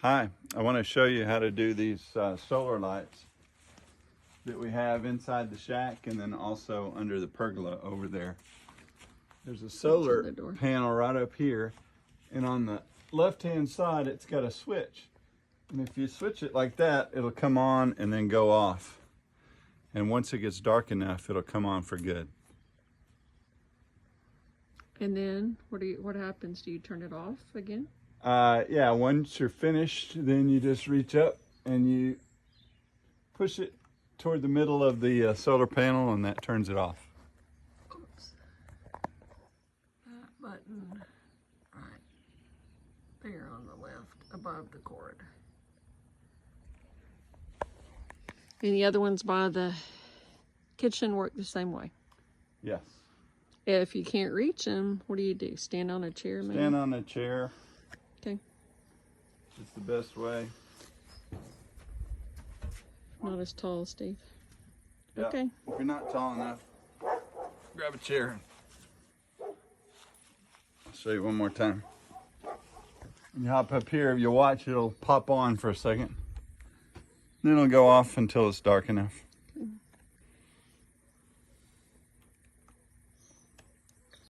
Hi, I want to show you how to do these solar lights that we have inside the shack and then also under the pergola over there. There's a solar panel right up here, and on the left hand side it's got a switch, and if you switch it like that, it'll come on and then go off, and once it gets dark enough it'll come on for good. And then what happens? Do you turn it off again? Yeah, once you're finished, then you just reach up and you push it toward the middle of the solar panel, and that turns it off. Oops. That button right there on the left above the cord. And the other ones by the kitchen work the same way. Yes. If you can't reach them, what do you do? Stand on a chair, maybe? Stand on a chair. Okay. It's the best way. Not as tall, Steve. Yep. Okay. If you're not tall enough, grab a chair. I'll show you one more time. When you hop up here, if you watch, it'll pop on for a second. Then it'll go off until it's dark enough.